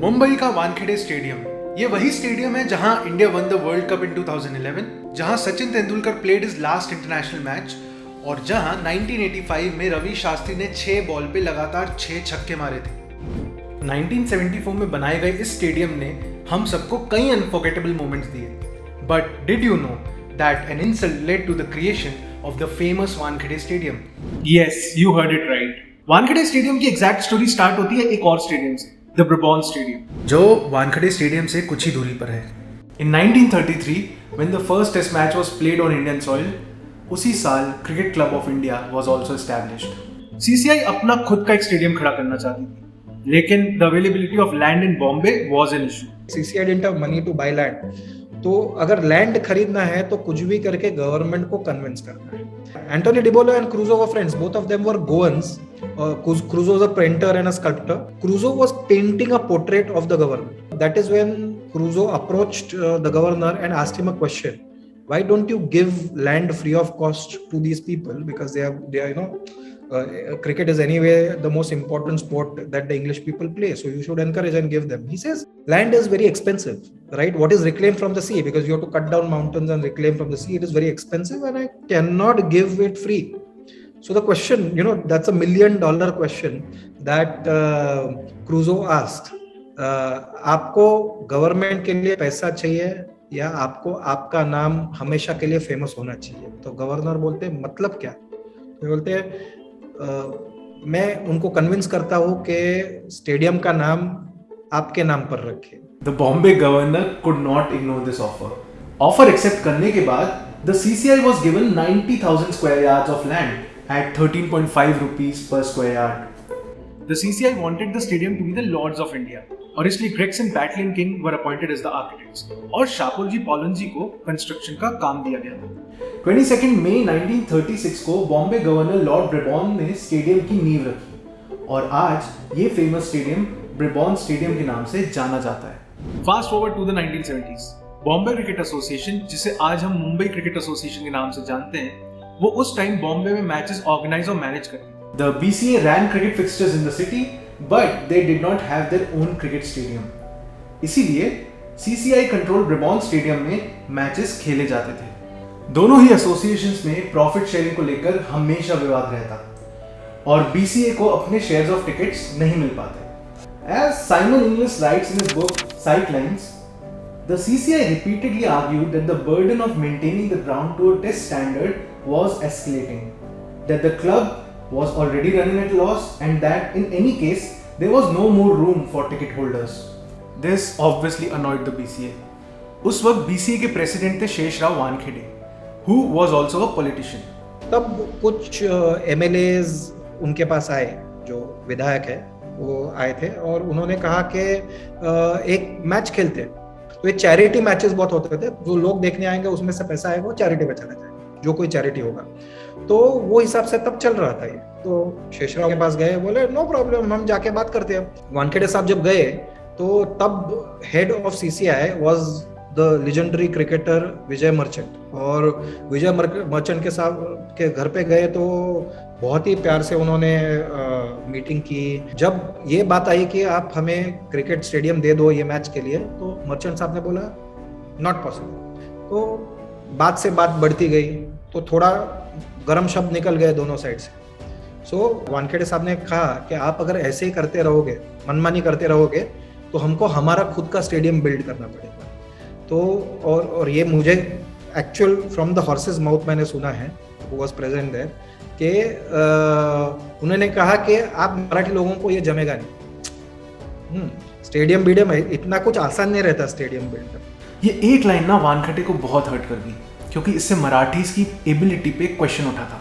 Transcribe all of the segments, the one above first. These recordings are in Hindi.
मुंबई का वानखेड़े स्टेडियम, ये वही स्टेडियम है जहां India won the world cup in 2011, जहां Sachin Tendulkar played his last international match और जहां 1985 में रवि शास्त्री ने 6 बॉल पे लगातार 6 छक्के मारे थे। 1974 में बनाए गए इस स्टेडियम ने हम सबको कई अनफॉरगेटेबल मोमेंट्स दिए। But did you know that an insult led to the creation of the famous Wankhede stadium? Yes, you heard it right. Wankhede stadium की एग्जैक्ट स्टोरी स्टार्ट होती है एक और स्टेडियम से, द ब्रबॉर्न स्टेडियम, जो वानखेड़े स्टेडियम से कुछ ही दूरी पर है। In 1933, when the first test match was played on Indian soil, उसी साल cricket club of India was also established. CCI अपना खुद का एक स्टेडियम खड़ा करना चाहती थी, लेकिन the availability of land in Bombay was an issue. CCI didn't have money to buy land. तो अगर लैंड खरीदना है तो कुछ भी करके गवर्नमेंट को कन्विंस करना है। Antony Dibolo and Crusoe were friends, both of them were Goans. Crusoe was a painter and a sculptor. Crusoe was painting a portrait of the governor. That is when Crusoe approached the governor and asked him a question. Why don't you give land free of cost to these people? Because they are cricket is anyway the most important sport that the English people play. So you should encourage and give them. He says, land is very expensive, right? What is reclaimed from the sea? Because you have to cut down mountains and reclaim from the sea. It is very expensive and I cannot give it free. So the question, that's $1 million question that Crusoe asked. आपको गवर्नमेंट के लिए पैसा चाहिए या आपको आपका नाम हमेशा के लिए फेमस होना चाहिए? तो गवर्नर बोलते मतलब क्या? तो बोलते मैं उनको कन्विंस करता हूँ कि स्टेडियम का नाम आपके नाम पर रखे. The Bombay governor could not ignore this offer. Offer accept करने के बाद, the CCI was given 90,000 square yards of land at 13.5 rupees per square yard. The CCI wanted the stadium to be the Lords of India. और इसलिए Gregson, Batley and King were appointed as the architects. और शापोलजी पॉलनजी को कंस्ट्रक्शन का काम दिया गया. 22 मई 1936 को बॉम्बे गवर्नर लॉर्ड ब्रेबॉर्न ने स्टेडियम की नींव रखी और आज ये फेमस स्टेडियम ब्रेबॉर्न स्टेडियम के नाम से जाना जाता है. Fast forward to the 1970s. Bombay cricket association, जिसे आज हम मुंबई क्रिकेट एसोसिएशन के नाम से जानते हैं, वो उस टाइम बॉम्बे में मैचेस ऑर्गेनाइज और मैनेज करती. The BCA ran cricket fixtures in the city, but they did not have their own cricket stadium. इसीलिए CCI कंट्रोल ब्रेबॉर्न स्टेडियम में मैचेस खेले जाते थे. दोनों ही एसोसिएशंस में प्रॉफिट शेयरिंग को लेकर हमेशा विवाद रहता और BCA को अपने शेयर्स ऑफ टिकट्स नहीं मिल पाते. As Simon Inglis writes in his book Sightlines, the CCI repeatedly argued that the burden of maintaining the ground to a test standard was escalating, that the club was already running at loss and that in any case there was no more room for ticket holders. This obviously annoyed the BCA. उस वक्त BCA के प्रेसिडेंट थे Sheshrao Wankhede, who was also a politician. तब कुछ MLAs उनके पास आए, जो विधायक है वो आए थे और उन्होंने कहा कि एक मैच खेलते हैं. तो ये चैरिटी मैचेस बहुत होते थे, जो लोग देखने आएंगे उसमें से पैसा आएगा वो चैरिटी में चला जाएगा, जो कोई चैरिटी होगा. तो वो हिसाब से तब चल रहा था ये. तो शेषराव के पास गए, बोले नो प्रॉब्लम, हम जाके बात करते हैं. वानखेड़े साहब जब गए तो तब head of CCI was the legendary cricketer Vijay Merchant. और विजय मर्चेंट के साहब के घर पे गए तो बहुत ही प्यार से उन्होंने मीटिंग की. जब ये बात आई कि आप हमें क्रिकेट स्टेडियम दे दो ये मैच के लिए, तो मर्चेंट साहब ने बोला नॉट पॉसिबल. तो बात से बात बढ़ती गई तो थोड़ा गर्म शब्द निकल गए दोनों साइड से. सो वानखेड़े साहब ने कहा कि आप अगर ऐसे ही करते रहोगे, मनमानी करते रहोगे, तो हमको हमारा खुद का स्टेडियम बिल्ड करना पड़ेगा. तो और ये मुझे actual from the horses mouth मैंने सुना है, हु वाज प्रेजेंट देयर, कि उन्होंने कहा कि आप मराठी लोगों को ये जमेगा नहीं. स्टेडियम बिल्ड इतना कुछ आसान नहीं रहता स्टेडियम बिल्ड करना. ये एक लाइन ना वानखेड़े को बहुत हर्ट कर गई, क्योंकि इससे मराठीज की एबिलिटी पे क्वेश्चन उठा था.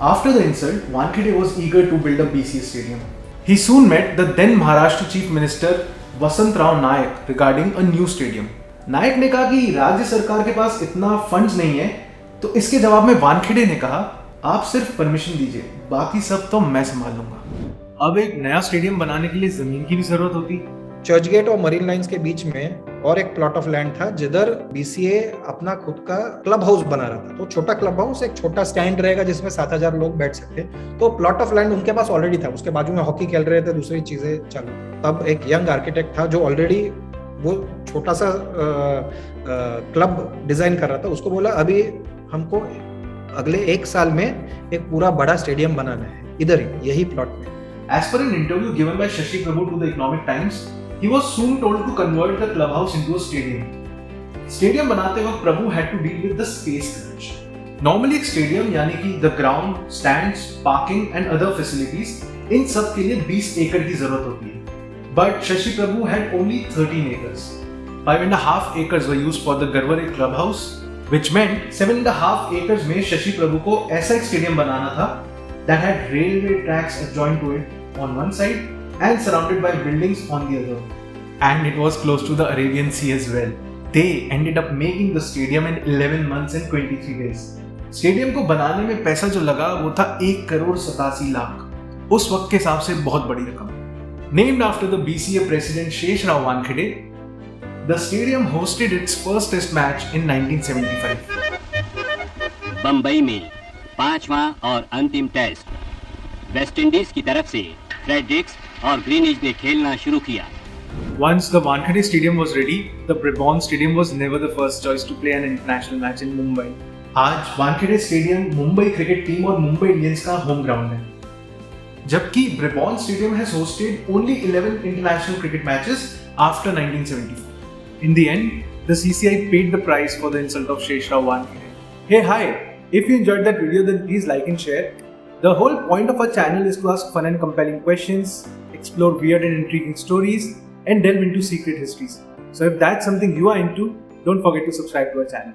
After the insult, Wankhede was eager to build a BCA stadium. He soon met the then Maharashtra Chief Minister Vasant Rao Naik regarding a new stadium. नायक ने कहा कि राज्य सरकार के पास इतना फंड्स नहीं है, तो इसके जवाब में वानखेड़े ने कहा आप सिर्फ परमिशन दीजिए, बाकी सब तो मैं संभाल लूंगा. अब एक नया स्टेडियम बनाने के लिए जमीन की भी जरूरत होती. चर्चगेट और मरीन लाइंस के बीच में और एक प्लॉट ऑफ लैंड था जिधर बीसीए अपना खुद का क्लब हाउस बना रहा था। तो छोटा क्लब हाउस, एक छोटा स्टैंड रहेगा जिसमें 7,000 लोग बैठ सकते। तो प्लॉट ऑफ लैंड उनके पास ऑलरेडी था, उसके बाजू में हॉकी खेल रहे थे, दूसरी चीजें चालू। तब एक यंग आर्किटेक्ट था जो ऑलरेडी वो छोटा सा क्लब डिजाइन कर रहा था। उसको बोला अभी हमको अगले 1 साल में एक पूरा बड़ा स्टेडियम बनाना है, इधर ही, यही प्लॉट में। As per an interview given by Shashi Prabhu to the Economic Times, he was soon told to convert the clubhouse into a stadium. Stadium बनाते वक्त प्रभु had to deal with the space crunch. Normally एक stadium यानी कि the ground, stands, parking and other facilities, इन सब के लिए 20 एकड़ की जरूरत होती है. But Shashi Prabhu had only 13 acres. 5.5 acres were used for the Garware clubhouse, which meant 7.5 acres में शशि प्रभु को ऐसा एक स्टेडियम बनाना था that had railway tracks adjoined to it on one side and surrounded by buildings on the other. And it was close to the Arabian Sea as well. They ended up making the stadium in 11 months and 23 days. Stadium को बनाने में पैसा जो लगा वो था 1,87,00,000. उस वक्त के हिसाब से बहुत बड़ी रकम. Named after the BCA president Shesh Rao Wankhede, the stadium hosted its first test match in 1975. Bombay में 5वां और अंतिम टेस्ट वेस्ट इंडीज की तरफ से फ्रेडरिक्स और ग्रीनिज ने खेलना शुरू किया। Once the Wankhede Stadium was ready, the Brabant Stadium was never the first choice to play an international match in Mumbai. आज Wankhede Stadium Mumbai cricket team और मुंबई इंडियंस का होम ग्राउंड है, जबकि Brabant Stadium has hosted only 11 international cricket matches after 1974. In the end, the CCI paid the price for the insult of Shesh Rao Wankhede. Hey, hi! If you enjoyed that video, then please like and share. The whole point of our channel is to ask fun and compelling questions, explore weird and intriguing stories, and delve into secret histories. So if that's something you are into, don't forget to subscribe to our channel.